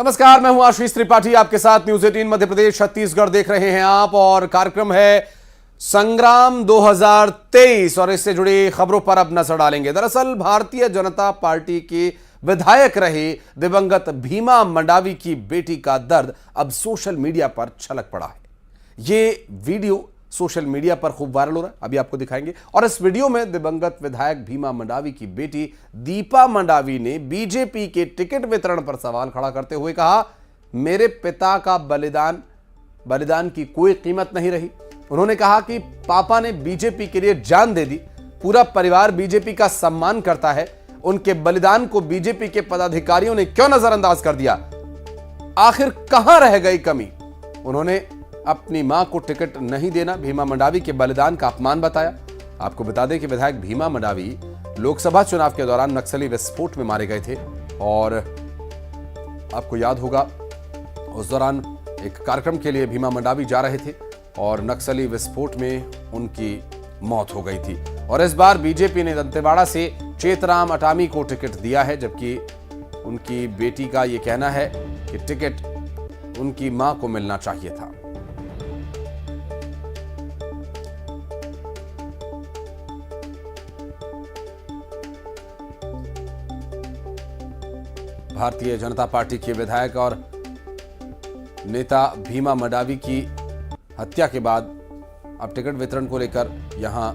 नमस्कार, मैं हूं आशीष त्रिपाठी आपके साथ। न्यूज 18 मध्य प्रदेश छत्तीसगढ़ देख रहे हैं आप और कार्यक्रम है संग्राम 2023 और इससे जुड़ी खबरों पर अब नजर डालेंगे। दरअसल भारतीय जनता पार्टी की विधायक रही दिवंगत भीमा मंडावी की बेटी का दर्द अब सोशल मीडिया पर छलक पड़ा है। ये वीडियो सोशल मीडिया पर खूब वायरल हो रहा है, अभी आपको दिखाएंगे। और इस वीडियो में दिवंगत विधायक भीमा मंडावी की बेटी दीपा मंडावी ने बीजेपी के टिकट वितरण पर सवाल खड़ा करते हुए कहा, मेरे पिता का बलिदान की कोई कीमत नहीं रही। उन्होंने कहा कि पापा ने बीजेपी के लिए जान दे दी, पूरा परिवार बीजेपी का सम्मान करता है, उनके बलिदान को बीजेपी के पदाधिकारियों ने क्यों नजरअंदाज कर दिया, आखिर कहां रह गई कमी। उन्होंने अपनी मां को टिकट नहीं देना भीमा मंडावी के बलिदान का अपमान बताया। आपको बता दें कि विधायक भीमा मंडावी लोकसभा चुनाव के दौरान नक्सली विस्फोट में मारे गए थे और आपको याद होगा उस दौरान एक कार्यक्रम के लिए भीमा मंडावी जा रहे थे और नक्सली विस्फोट में उनकी मौत हो गई थी। और इस बार बीजेपी ने दंतेवाड़ा से चेतराम अटामी को टिकट दिया है, जबकि उनकी बेटी का यह कहना है कि टिकट उनकी मां को मिलना चाहिए था। भारतीय जनता पार्टी के विधायक और नेता भीमा मंडावी की हत्या के बाद अब टिकट वितरण को लेकर यहां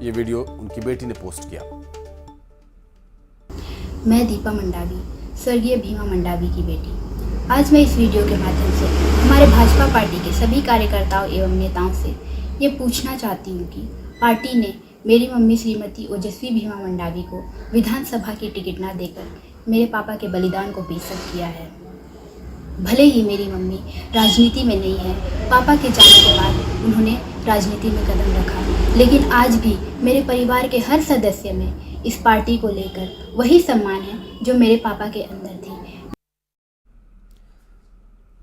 ये वीडियो उनकी बेटी ने पोस्ट किया। मैं दीपा मंडावी, स्वर्गीय भीमा मंडावी की बेटी, आज मैं इस वीडियो के माध्यम से हमारे भाजपा पार्टी के सभी कार्यकर्ताओं एवं नेताओं से ये पूछना चाहती हूँ कि पार्टी ने मेरी मम्मी श्रीमती ओजस्वी भीमा मंडावी को विधानसभा की टिकट न देकर मेरे पापा के बलिदान को बेइज्जत किया है। भले ही मेरी मम्मी राजनीति में नहीं है, पापा के जाने के बाद उन्होंने राजनीति में कदम रखा, लेकिन आज भी मेरे परिवार के हर सदस्य में इस पार्टी को लेकर वही सम्मान है जो मेरे पापा के अंदर थी।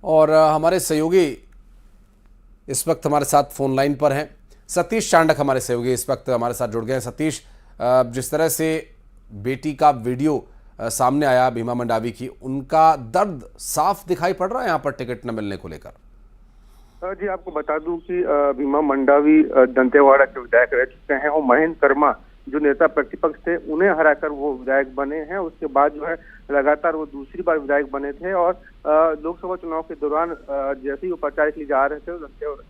और हमारे सहयोगी इस वक्त हमारे साथ फोन लाइन पर हैं। सतीश चांडक हमारे सहयोगी इस वक्त हमारे साथ जुड़ गए हैं। सतीश, जिस तरह से बेटी का वीडियो सामने आया भीमा मंडावी की, उनका दर्द साफ दिखाई पड़ रहा है यहाँ पर टिकट न मिलने को लेकर। जी, आपको बता दूं कि भीमा मंडावी दंतेवाड़ा के विधायक रह चुके हैं और महेंद्र कर्मा जो नेता प्रतिपक्ष थे उन्हें हराकर वो विधायक बने हैं। उसके बाद जो है लगातार वो दूसरी बार विधायक बने थे और लोकसभा चुनाव के दौरान जैसे ही वो प्रचार के लिए जा रहे थे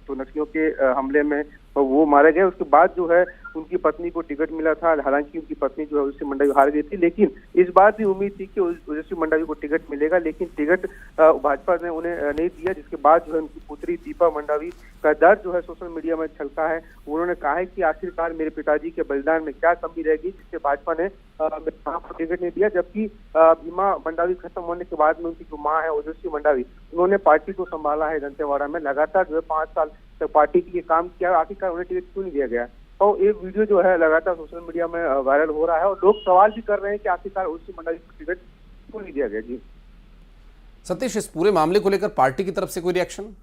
तो नक्सलियों के हमले में वो मारे गए। उसके बाद जो है उनकी पत्नी को टिकट मिला था, हालांकि उनकी पत्नी जो है ओजस्वी मंडावी हार गई थी, लेकिन इस बात भी उम्मीद थी कि ओजस्वी मंडावी को टिकट मिलेगा, लेकिन टिकट भाजपा ने उन्हें नहीं दिया। जिसके बाद जो है उनकी पुत्री दीपा मंडावी का दर्द जो है सोशल मीडिया में छलका है। उन्होंने कहा है कि आखिरकार मेरे पिताजी के बलिदान में क्या कमी रहेगी जिससे भाजपा ने मेरे मां को टिकट नहीं दिया। जबकि भीमा मंडावी खत्म होने के बाद में उनकी जो मां है ओजस्वी मंडावी, उन्होंने पार्टी को संभाला है दंतेवाड़ा में, लगातार जो है 5 साल तक पार्टी के लिए काम किया। आखिरकार उन्हें टिकट क्यों नहीं दिया गया? और ये वीडियो जो है लगातार सोशल मीडिया में वायरल हो रहा है और लोग सवाल भी कर रहे हैं कि आखिरकार ओजस्वी मंडावी को टिकट क्यों नहीं दिया गया। जी सतीश, इस पूरे मामले को लेकर पार्टी की तरफ से कोई रिएक्शन?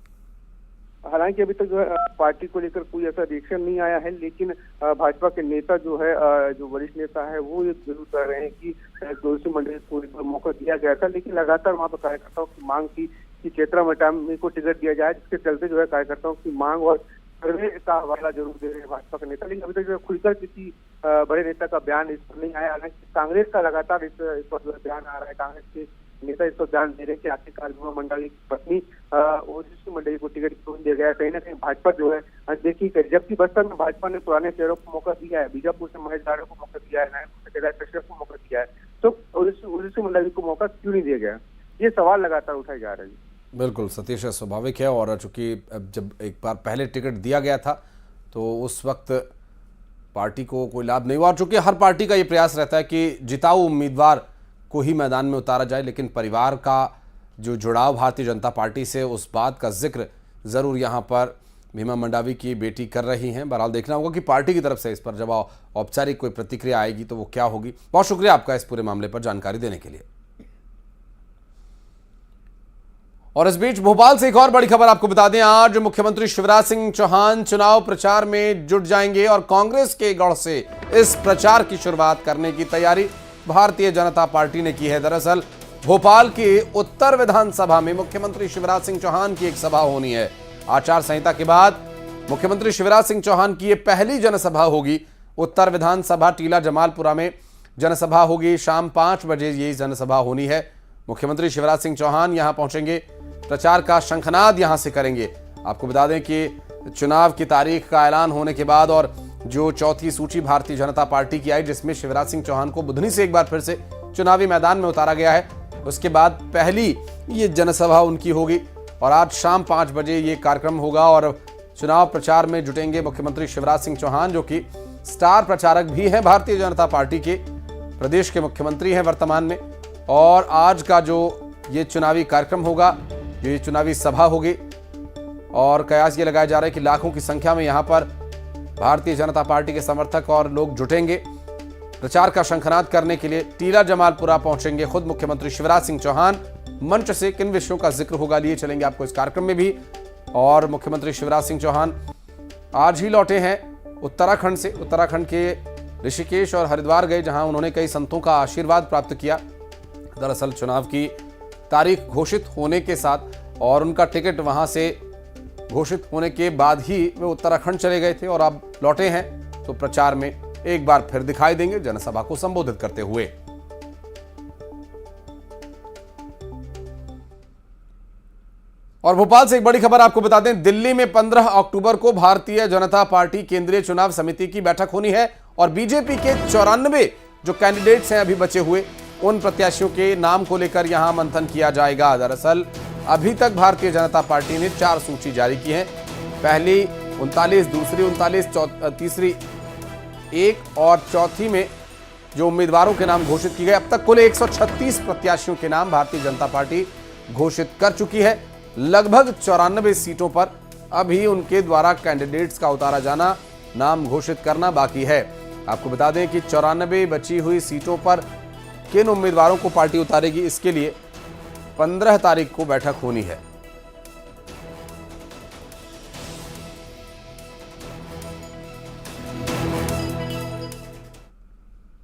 हालांकि अभी तक जो है पार्टी को लेकर कोई ऐसा रिएक्शन नहीं आया है, लेकिन भाजपा के नेता जो है जो वरिष्ठ नेता है वो ये जरूर कह रहे हैं कि ओजस्वी मंडावी को मौका दिया गया था, लेकिन लगातार वहाँ पर कार्यकर्ताओं की मांग थी कि चेतराम अटामी को टिकट दिया जाए, जिसके चलते जो है कार्यकर्ताओं की मांग और सर्वे का हवाला जरूर दे रहे हैं भाजपा के नेता। लेकिन अभी तक जो खुलकर किसी बड़े नेता का बयान इस पर नहीं आया। हालांकि कांग्रेस का लगातार इस पर जो बयान आ रहा है, कांग्रेस के नेता इस पर बयान दे रहे हैं कि आखिरकार भीमा मंडावी की पत्नी ओजस्वी मंडावी को टिकट क्यों दिया गया। कहीं ना कहीं भाजपा जो है अनदेखी करी, जबकि बस्तर में भाजपा ने पुराने चेहरों को मौका दिया है, बीजापुर से महेश दाड़े को मौका दिया है, नारायणपुर से कैलाश कश्यप को मौका दिया है, तो ओजस्वी मंडावी को मौका क्यों नहीं दिया गया? ये सवाल लगातार उठाए जा रहे हैं। बिल्कुल सतीश, स्वाभाविक है। और चूंकि जब एक बार पहले टिकट दिया गया था तो उस वक्त पार्टी को कोई लाभ नहीं हुआ, और चूंकि हर पार्टी का ये प्रयास रहता है कि जिताऊ उम्मीदवार को ही मैदान में उतारा जाए, लेकिन परिवार का जो जुड़ाव भारतीय जनता पार्टी से, उस बात का जिक्र जरूर यहाँ पर भीमा मंडावी की बेटी कर रही हैं। बहरहाल देखना होगा कि पार्टी की तरफ से इस पर जब औपचारिक कोई प्रतिक्रिया आएगी तो वो क्या होगी। बहुत शुक्रिया आपका इस पूरे मामले पर जानकारी देने के लिए। और इस बीच भोपाल से एक और बड़ी खबर आपको बता दें, आज मुख्यमंत्री शिवराज सिंह चौहान चुनाव प्रचार में जुट जाएंगे और कांग्रेस के गढ़ से इस प्रचार की शुरुआत करने की तैयारी भारतीय जनता पार्टी ने की है। दरअसल भोपाल की उत्तर विधानसभा में मुख्यमंत्री शिवराज सिंह चौहान की एक सभा होनी है। आचार संहिता के बाद मुख्यमंत्री शिवराज सिंह चौहान की यह पहली जनसभा होगी। उत्तर विधानसभा टीला जमालपुरा में जनसभा होगी। शाम 5 बजे ये जनसभा होनी है। मुख्यमंत्री शिवराज सिंह चौहान यहां पहुंचेंगे, प्रचार का शंखनाद यहां से करेंगे। आपको बता दें कि चुनाव की तारीख का ऐलान होने के बाद और जो चौथी सूची भारतीय जनता पार्टी की आई, जिसमें शिवराज सिंह चौहान को बुधनी से एक बार फिर से चुनावी मैदान में उतारा गया है, उसके बाद पहली ये जनसभा उनकी होगी और आज शाम 5 बजे ये कार्यक्रम होगा और चुनाव प्रचार में जुटेंगे मुख्यमंत्री शिवराज सिंह चौहान, जो कि स्टार प्रचारक भी हैं भारतीय जनता पार्टी के, प्रदेश के मुख्यमंत्री हैं वर्तमान में। और आज का जो ये चुनावी कार्यक्रम होगा, ये चुनावी सभा होगी और कयास ये लगाया जा रहा है कि लाखों की संख्या में यहाँ पर भारतीय जनता पार्टी के समर्थक और लोग जुटेंगे। प्रचार का शंखनाद करने के लिए टीला जमालपुरा पहुंचेंगे खुद मुख्यमंत्री शिवराज सिंह चौहान। मंच से किन विषयों का जिक्र होगा लिए चलेंगे आपको इस कार्यक्रम में भी। और मुख्यमंत्री शिवराज सिंह चौहान आज ही लौटे हैं उत्तराखंड से। उत्तराखंड के ऋषिकेश और हरिद्वार गए, जहां उन्होंने कई संतों का आशीर्वाद प्राप्त किया। दरअसल चुनाव की तारीख घोषित होने के साथ और उनका टिकट वहां से घोषित होने के बाद ही वे उत्तराखंड चले गए थे और अब लौटे हैं, तो प्रचार में एक बार फिर दिखाई देंगे जनसभा को संबोधित करते हुए। और भोपाल से एक बड़ी खबर आपको बता दें, दिल्ली में 15 अक्टूबर को भारतीय जनता पार्टी केंद्रीय चुनाव समिति की बैठक होनी है और बीजेपी के 94 जो कैंडिडेट्स हैं अभी बचे हुए, उन प्रत्याशियों के नाम को लेकर यहां मंथन किया जाएगा। दरअसल अभी तक भारतीय जनता पार्टी ने 4 सूची जारी की है। पहली 39, दूसरी 39, तीसरी 1 और चौथी में जो उम्मीदवारों के नाम घोषित किए गए। अब तक कुल 136 प्रत्याशियों के नाम भारतीय जनता पार्टी घोषित कर चुकी है। लगभग 94 सीटों पर अभी उनके द्वारा कैंडिडेट्स का उतारा जाना, नाम घोषित करना बाकी है। आपको बता दें कि 94 बची हुई सीटों पर किन उम्मीदवारों को पार्टी उतारेगी, इसके लिए 15 तारीख को बैठक होनी है।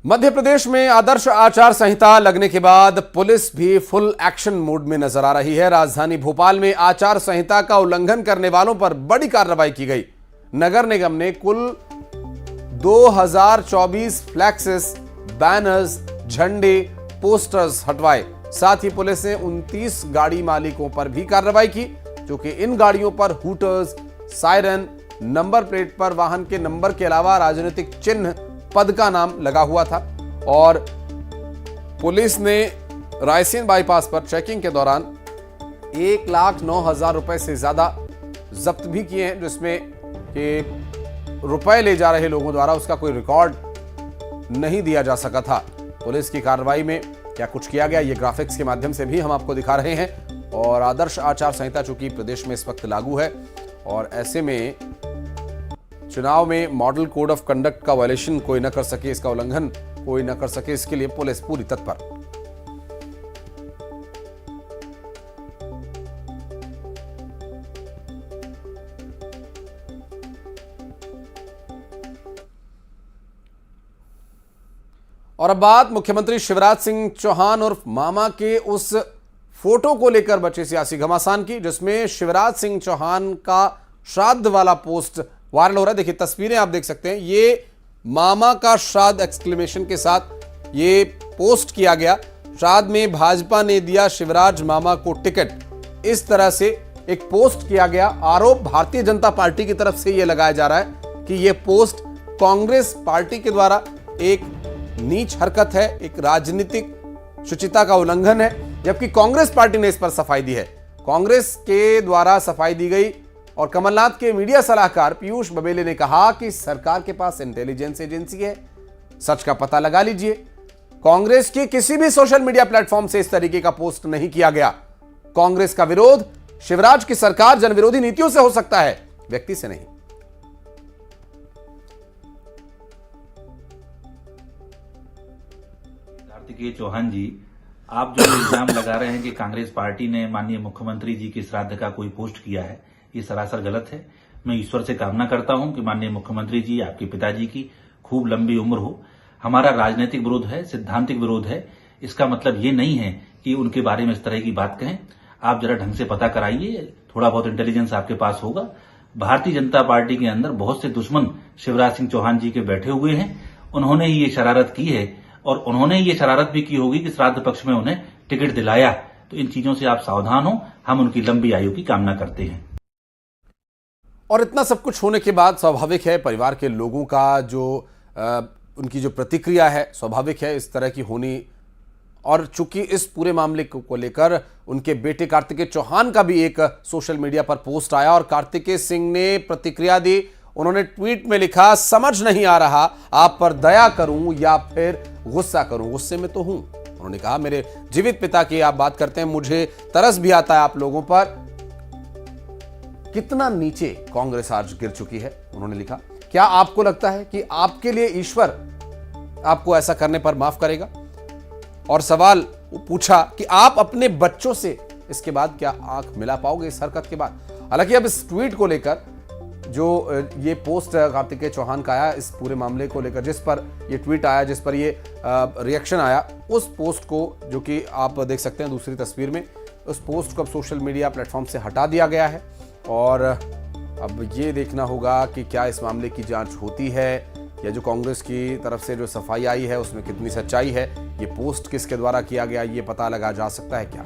मध्य प्रदेश में आदर्श आचार संहिता लगने के बाद पुलिस भी फुल एक्शन मोड में नजर आ रही है। राजधानी भोपाल में आचार संहिता का उल्लंघन करने वालों पर बड़ी कार्रवाई की गई। नगर निगम ने कुल 2024 फ्लैक्सेस, बैनर्स, झंडे, पोस्टर्स हटवाए। साथ ही पुलिस ने 29 गाड़ी मालिकों पर भी कार्रवाई की, जो कि इन गाड़ियों पर हुटर्स, सायरन, नंबर प्लेट पर वाहन के नंबर के अलावा राजनीतिक चिन्ह, पद का नाम लगा हुआ था। और पुलिस ने रायसेन बाईपास पर चेकिंग के दौरान 1,09,000 रुपए से ज्यादा जब्त भी किए हैं, जिसमें कि रुपए ले जा रहे लोगों द्वारा उसका कोई रिकॉर्ड नहीं दिया जा सका था। पुलिस की कार्रवाई में क्या कुछ किया गया, ये ग्राफिक्स के माध्यम से भी हम आपको दिखा रहे हैं। और आदर्श आचार संहिता चूंकि प्रदेश में इस वक्त लागू है और ऐसे में चुनाव में मॉडल कोड ऑफ कंडक्ट का वायलेशन कोई न कर सके, इसका उल्लंघन कोई न कर सके, इसके लिए पुलिस पूरी तत्पर। और अब बात मुख्यमंत्री शिवराज सिंह चौहान उर्फ मामा के उस फोटो को लेकर बचे सियासी घमासान की, जिसमें शिवराज सिंह चौहान का श्राद्ध वाला पोस्ट वायरल हो रहा है। देखिए तस्वीरें आप देख सकते हैं, ये मामा का श्राद्ध एक्सक्लेमेशन के साथ ये पोस्ट किया गया। श्राद्ध में भाजपा ने दिया शिवराज मामा को टिकट, इस तरह से एक पोस्ट किया गया। आरोप भारतीय जनता पार्टी की तरफ से यह लगाया जा रहा है कि यह पोस्ट कांग्रेस पार्टी के द्वारा एक नीच हरकत है, एक राजनीतिक शुचिता का उल्लंघन है, जबकि कांग्रेस पार्टी ने इस पर सफाई दी है। कांग्रेस के द्वारा सफाई दी गई और कमलनाथ के मीडिया सलाहकार पीयूष बबेले ने कहा कि सरकार के पास इंटेलिजेंस एजेंसी है, सच का पता लगा लीजिए। कांग्रेस के किसी भी सोशल मीडिया प्लेटफॉर्म से इस तरीके का पोस्ट नहीं किया गया। कांग्रेस का विरोध शिवराज की सरकार जनविरोधी नीतियों से हो सकता है, व्यक्ति से नहीं। कार्तिकेय चौहान जी, आप जो इल्जाम लगा रहे हैं कि कांग्रेस पार्टी ने माननीय मुख्यमंत्री जी के श्राद्ध का कोई पोस्ट किया है, ये सरासर गलत है। मैं ईश्वर से कामना करता हूं कि माननीय मुख्यमंत्री जी, आपके पिताजी की खूब लंबी उम्र हो। हमारा राजनीतिक विरोध है, सिद्धांतिक विरोध है। इसका मतलब ये नहीं है कि उनके बारे में इस तरह की बात कहें। आप जरा ढंग से पता कराइए, थोड़ा बहुत इंटेलिजेंस आपके पास होगा। भारतीय जनता पार्टी के अंदर बहुत से दुश्मन शिवराज सिंह चौहान जी के बैठे हुए हैं। उन्होंने ही ये शरारत की है और उन्होंने ये शरारत भी की होगी कि श्राद्ध पक्ष में उन्हें टिकट दिलाया। तो इन चीजों से आप सावधान हो। हम उनकी लंबी आयु की कामना करते हैं। और इतना सब कुछ होने के बाद स्वाभाविक है परिवार के लोगों का जो उनकी जो प्रतिक्रिया है स्वाभाविक है इस तरह की होनी। और चूंकि इस पूरे मामले को लेकर उनके बेटे कार्तिकेय चौहान का भी एक सोशल मीडिया पर पोस्ट आया और कार्तिकेय सिंह ने प्रतिक्रिया दी। उन्होंने ट्वीट में लिखा, समझ नहीं आ रहा आप पर दया करूं या फिर गुस्सा करूं, गुस्से में तो हूं। उन्होंने कहा, मेरे जीवित पिता की आप बात करते हैं, मुझे तरस भी आता है आप लोगों पर। कितना नीचे कांग्रेस आज गिर चुकी है। उन्होंने लिखा, क्या आपको लगता है कि आपके लिए ईश्वर आपको ऐसा करने पर माफ करेगा? और सवाल पूछा कि आप अपने बच्चों से इसके बाद क्या आंख मिला पाओगे इस हरकत के बाद? हालांकि अब इस ट्वीट को लेकर जो ये पोस्ट कार्तिकेय चौहान का आया, इस पूरे मामले को लेकर जिस पर ये ट्वीट आया, जिस पर ये रिएक्शन आया, उस पोस्ट को जो कि आप देख सकते हैं दूसरी तस्वीर में, उस पोस्ट को अब सोशल मीडिया प्लेटफॉर्म से हटा दिया गया है। और अब ये देखना होगा कि क्या इस मामले की जांच होती है या जो कांग्रेस की तरफ से जो सफाई आई है उसमें कितनी सच्चाई है। ये पोस्ट किसके द्वारा किया गया ये पता लगा जा सकता है क्या?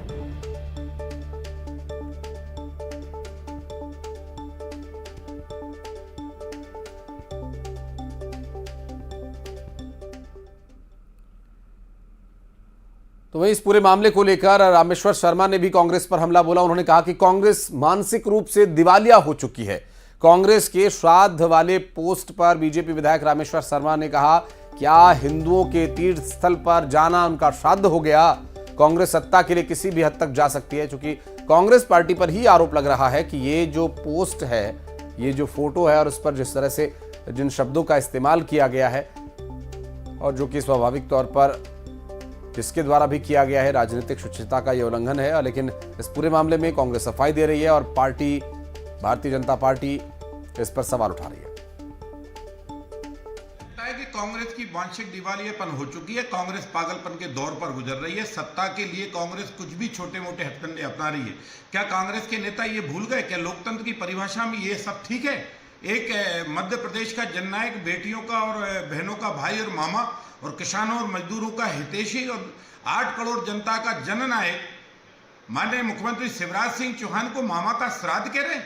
तो वहीं इस पूरे मामले को लेकर रामेश्वर शर्मा ने भी कांग्रेस पर हमला बोला। उन्होंने कहा कि कांग्रेस मानसिक रूप से दिवालिया हो चुकी है। कांग्रेस के श्राद्ध वाले पोस्ट पर बीजेपी विधायक रामेश्वर शर्मा ने कहा, क्या हिंदुओं के तीर्थ स्थल पर जाना उनका श्राद्ध हो गया? कांग्रेस सत्ता के लिए किसी भी हद तक जा सकती है, क्योंकि कांग्रेस पार्टी पर ही आरोप लग रहा है कि ये जो पोस्ट है, ये जो फोटो है और उस पर जिस तरह से जिन शब्दों का इस्तेमाल किया गया है और जो कि स्वाभाविक तौर पर जिसके द्वारा भी किया गया है, राजनीतिक शुचिता का ये उल्लंघन है। लेकिन इस पूरे मामले में कांग्रेस सफाई दे रही है और पार्टी भारतीय जनता पार्टी इस पर सवाल उठा रही है। कि कांग्रेस की वांछित दिवालियापन हो चुकी है। कांग्रेस पागलपन के दौर पर गुजर रही है। सत्ता के लिए कांग्रेस कुछ भी छोटे मोटे हथकंडे अपना रही है। क्या कांग्रेस के नेता ये भूल गए? क्या लोकतंत्र की परिभाषा में ये सब ठीक है? एक मध्य प्रदेश का जननायक, बेटियों का और बहनों का भाई और मामा और किसानों और मजदूरों का हितैषी और 8 करोड़ जनता का जननायक माननीय मुख्यमंत्री शिवराज सिंह चौहान को मामा का श्राद्ध कह रहे हैं?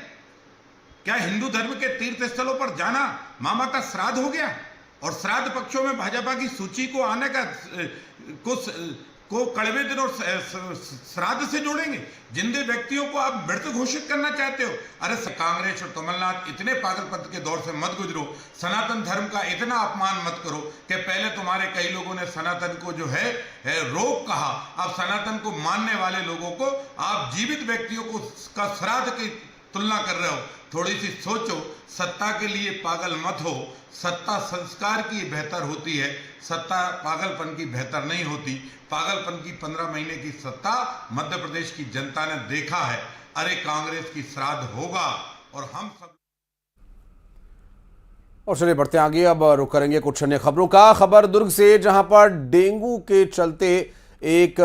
क्या हिंदू धर्म के तीर्थ स्थलों पर जाना मामा का श्राद्ध हो गया? और श्राद्ध पक्षों में भाजपा की सूची को आने का को कड़वे दिन और श्राद्ध से जोड़ेंगे? जिंदे व्यक्तियों को आप मृत घोषित करना चाहते हो? अरे कांग्रेस और कमलनाथ इतने पागलपंथ के दौर से मत गुजरो। सनातन धर्म का इतना अपमान मत करो कि पहले तुम्हारे कई लोगों ने सनातन को जो है रोग कहा, अब सनातन को मानने वाले लोगों को आप जीवित व्यक्तियों को का श्राद्ध की तुलना कर रहे हो। थोड़ी सी सोचो। सत्ता के लिए पागल मत हो। सत्ता संस्कार की बेहतर होती है, सत्ता पागलपन की बेहतर नहीं होती। पागलपन की 15 महीने की सत्ता मध्य प्रदेश की जनता ने देखा है। अरे कांग्रेस की श्राद्ध होगा और हम सब। और चलिए बढ़ते आगे, अब रुक करेंगे कुछ अन्य खबरों का। खबर दुर्ग से, जहां पर डेंगू के चलते एक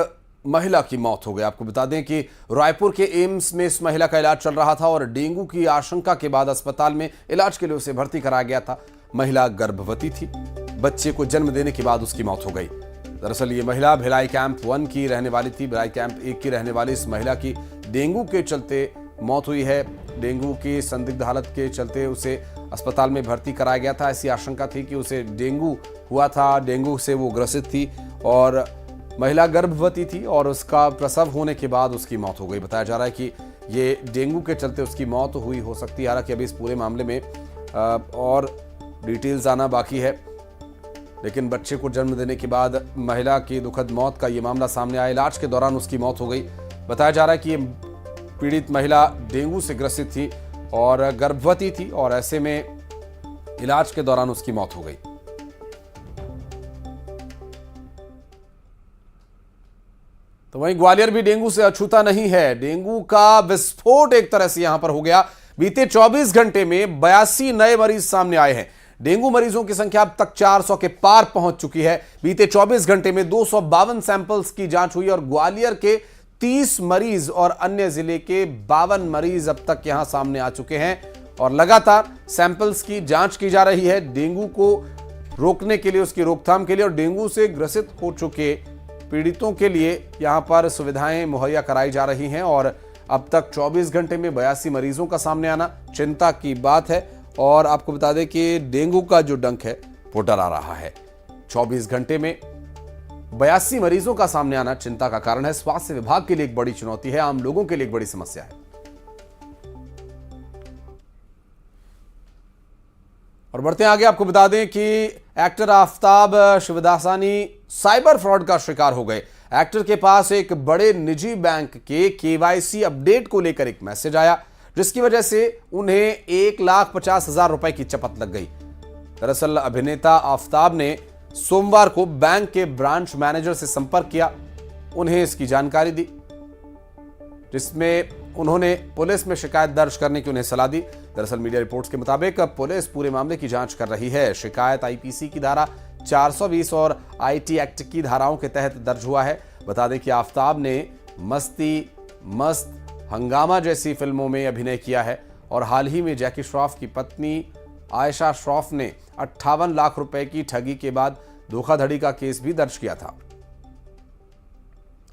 महिला की मौत हो गई। आपको बता दें कि रायपुर के एम्स में इस महिला का इलाज चल रहा था और डेंगू की आशंका के बाद अस्पताल में इलाज के लिए उसे भर्ती कराया गया था। महिला गर्भवती थी। बच्चे को जन्म देने के बाद उसकी मौत हो गई। दरअसल ये महिला भिलाई कैंप 1 की रहने वाली थी। भिलाई कैंप 1 की रहने वाली इस महिला की डेंगू के चलते मौत हुई है। डेंगू की संदिग्ध हालत के चलते उसे अस्पताल में भर्ती कराया गया था। ऐसी आशंका थी कि उसे डेंगू हुआ था, डेंगू से वो ग्रसित थी और महिला गर्भवती थी और उसका प्रसव होने के बाद उसकी मौत हो गई। बताया जा रहा है कि ये डेंगू के चलते उसकी मौत हुई हो सकती है। हालांकि अभी इस पूरे मामले में और डिटेल्स आना बाकी है, लेकिन बच्चे को जन्म देने के बाद महिला की दुखद मौत का ये मामला सामने आया। इलाज के दौरान उसकी मौत हो गई। बताया जा रहा है कि ये पीड़ित महिला डेंगू से ग्रसित थी और गर्भवती थी और ऐसे में इलाज के दौरान उसकी मौत हो गई। तो वहीं ग्वालियर भी डेंगू से अछूता नहीं है। डेंगू का विस्फोट एक तरह से यहां पर हो गया। बीते 24 घंटे में 82 नए मरीज सामने आए हैं। डेंगू मरीजों की संख्या अब तक 400 के पार पहुंच चुकी है। बीते 24 घंटे में 252 सैंपल्स की जांच हुई और ग्वालियर के 30 मरीज और अन्य जिले के 52 मरीज अब तक यहां सामने आ चुके हैं और लगातार सैंपल्स की जांच की जा रही है डेंगू को रोकने के लिए, उसकी रोकथाम के लिए और डेंगू से ग्रसित हो चुके पीड़ितों के लिए यहां पर सुविधाएं मुहैया कराई जा रही हैं। और अब तक 24 घंटे में 82 मरीजों का सामने आना चिंता की बात है। और आपको बता दें कि डेंगू का जो डंक है वो डरा रहा है। 24 घंटे में 82 मरीजों का सामने आना चिंता का कारण है। स्वास्थ्य विभाग के लिए एक बड़ी चुनौती है, आम लोगों के लिए एक बड़ी समस्या है। और बढ़ते हैं आगे, आपको बता दें कि actor Aftab Shivdasani cyber fraud का शिकार हो गए। एक्टर के पास एक बड़े निजी बैंक के केवाईसी अपडेट को लेकर एक मैसेज आया, जिसकी वजह से उन्हें 1,50,000 रुपए की चपत लग गई। दरअसल अभिनेता आफताब ने सोमवार को बैंक के ब्रांच मैनेजर से संपर्क किया, उन्हें इसकी जानकारी दी, जिसमें उन्होंने पुलिस में शिकायत दर्ज करने की उन्हें सलाह दी। दरअसल मीडिया रिपोर्ट्स के मुताबिक पुलिस पूरे मामले की जांच कर रही है। शिकायत आईपीसी की धारा 420 और आईटी एक्ट की धाराओं के तहत दर्ज हुआ है। बता दें कि आफताब ने मस्ती, मस्त, हंगामा जैसी फिल्मों में अभिनय किया है और हाल ही में जैकी श्रॉफ की पत्नी आयशा श्रॉफ ने 58 लाख रुपए की ठगी के बाद धोखाधड़ी का केस भी दर्ज किया था।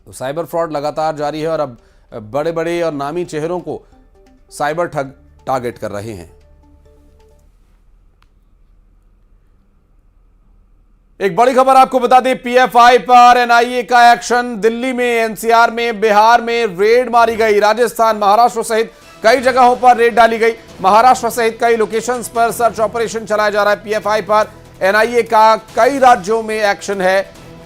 तो साइबर फ्रॉड लगातार जारी है और अब बड़े बड़े और नामी चेहरों को साइबर ठग टारगेट कर रहे हैं। एक बड़ी खबर आपको बता दें, पीएफआई पर एनआईए का एक्शन। दिल्ली में, एनसीआर में, बिहार में रेड मारी गई। राजस्थान, महाराष्ट्र सहित कई जगहों पर रेड डाली गई। महाराष्ट्र सहित कई लोकेशंस पर सर्च ऑपरेशन चलाया जा रहा है। पीएफआई पर एनआईए का कई राज्यों में एक्शन है।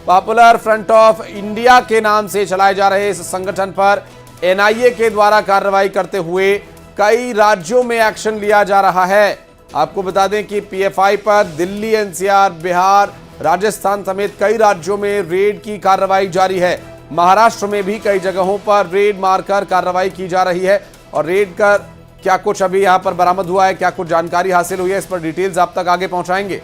पॉपुलर फ्रंट ऑफ इंडिया के नाम से चलाए जा रहे इस संगठन पर एनआईए के द्वारा कार्रवाई करते हुए कई राज्यों में एक्शन लिया जा रहा है। आपको बता दें कि पीएफआई पर दिल्ली, एनसीआर, बिहार, राजस्थान समेत कई राज्यों में रेड की कार्रवाई जारी है। महाराष्ट्र में भी कई जगहों पर रेड मारकर कार्रवाई की जा रही है और रेड कर क्या कुछ अभी यहां पर बरामद हुआ है, क्या कुछ जानकारी हासिल हुई है, इस पर डिटेल्स आप तक आगे पहुंचाएंगे।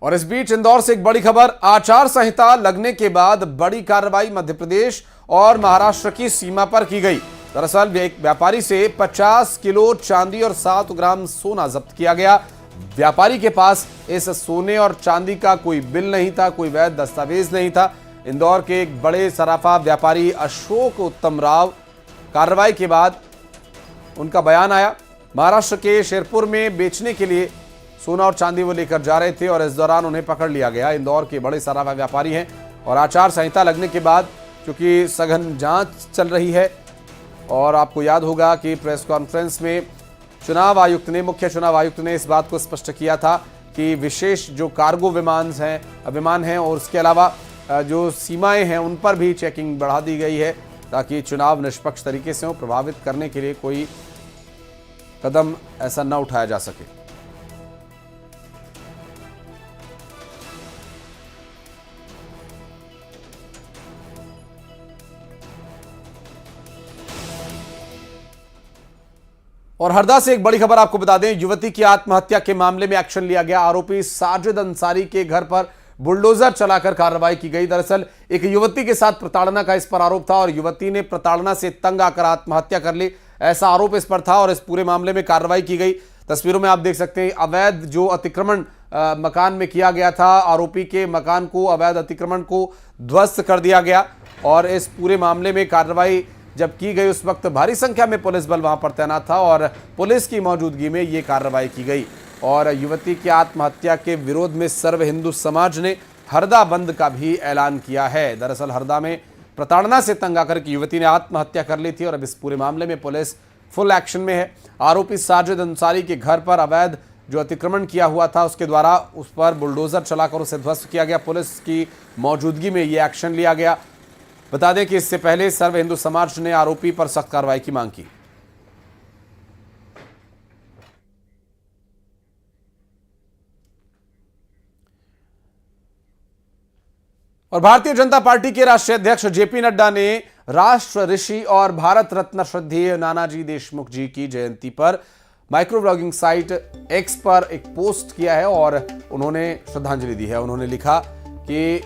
और इस बीच इंदौर से एक बड़ी खबर, आचार संहिता लगने के बाद बड़ी कार्रवाई मध्य प्रदेश और महाराष्ट्र की सीमा पर की गई। दरअसल एक व्यापारी से 50 किलो चांदी और 7 ग्राम सोना जब्त किया गया। व्यापारी के पास इस सोने और चांदी का कोई बिल नहीं था, कोई वैध दस्तावेज नहीं था। इंदौर के एक बड़े सराफा व्यापारी अशोक उत्तम राव, कार्रवाई के बाद उनका बयान आया। महाराष्ट्र के शेरपुर में बेचने के लिए सोना और चांदी वो लेकर जा रहे थे और इस दौरान उन्हें पकड़ लिया गया। इंदौर के बड़े सराफा व्यापारी हैं और आचार संहिता लगने के बाद क्योंकि सघन जांच चल रही है और आपको याद होगा कि प्रेस कॉन्फ्रेंस में मुख्य चुनाव आयुक्त ने इस बात को स्पष्ट किया था कि विशेष जो कार्गो विमान हैं और उसके अलावा जो सीमाएं हैं उन पर भी चेकिंग बढ़ा दी गई है ताकि चुनाव निष्पक्ष तरीके से हो। प्रभावित करने के लिए कोई कदम ऐसा न उठाया जा सके। और हरदा से एक बड़ी खबर आपको बता दें, युवती की आत्महत्या के मामले में एक्शन लिया गया। आरोपी साजिद अंसारी के घर पर बुलडोजर चलाकर कार्रवाई की गई। दरअसल एक युवती के साथ प्रताड़ना का इस पर आरोप था और युवती ने प्रताड़ना से तंग आकर आत्महत्या कर ली, ऐसा आरोप इस पर था और इस पूरे मामले में कार्रवाई की गई। तस्वीरों में आप देख सकते हैं अवैध जो अतिक्रमण मकान में किया गया था, आरोपी के मकान को, अवैध अतिक्रमण को ध्वस्त कर दिया गया और इस पूरे मामले में कार्रवाई जब की गई उस वक्त भारी संख्या में पुलिस बल वहां पर तैनात था और पुलिस की मौजूदगी में यह कार्रवाई की गई। और युवती की आत्महत्या के विरोध में सर्व हिंदू समाज ने हरदा बंद का भी ऐलान किया है। दरअसल हरदा में प्रताड़ना से तंग आकर की युवती ने आत्महत्या कर ली थी और अब इस पूरे मामले में पुलिस फुल एक्शन में है। आरोपी साजिद अंसारी के घर पर अवैध जो अतिक्रमण किया हुआ था उसके द्वारा उस पर बुलडोजर चलाकर उसे ध्वस्त किया गया। पुलिस की मौजूदगी में यह एक्शन लिया गया। बता दें कि इससे पहले सर्व हिंदू समाज ने आरोपी पर सख्त कार्रवाई की मांग की। और भारतीय जनता पार्टी के राष्ट्रीय अध्यक्ष जेपी नड्डा ने राष्ट्र ऋषि और भारत रत्न श्रद्धेय नानाजी देशमुख जी की जयंती पर माइक्रो ब्लॉगिंग साइट एक्स पर एक पोस्ट किया है और उन्होंने श्रद्धांजलि दी है। उन्होंने लिखा कि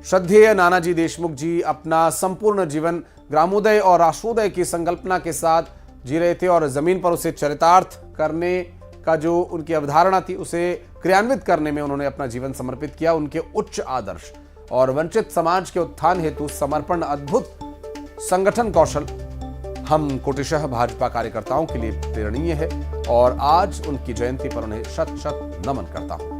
श्रद्धेय नानाजी देशमुख जी अपना संपूर्ण जीवन ग्रामोदय और राष्ट्रोदय की संकल्पना के साथ जी रहे थे और जमीन पर उसे चरितार्थ करने का जो उनकी अवधारणा थी उसे क्रियान्वित करने में उन्होंने अपना जीवन समर्पित किया। उनके उच्च आदर्श और वंचित समाज के उत्थान हेतु समर्पण अद्भुत संगठन कौशल हम कोटिशः भाजपा कार्यकर्ताओं के लिए प्रेरणीय है और आज उनकी जयंती पर उन्हें शत शत नमन करता हूं।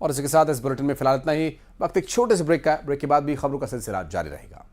और इसी के साथ इस बुलेटिन में फिलहाल इतना ही। वक्त एक छोटे से ब्रेक का, ब्रेक के बाद भी खबरों का सिलसिला जारी रहेगा।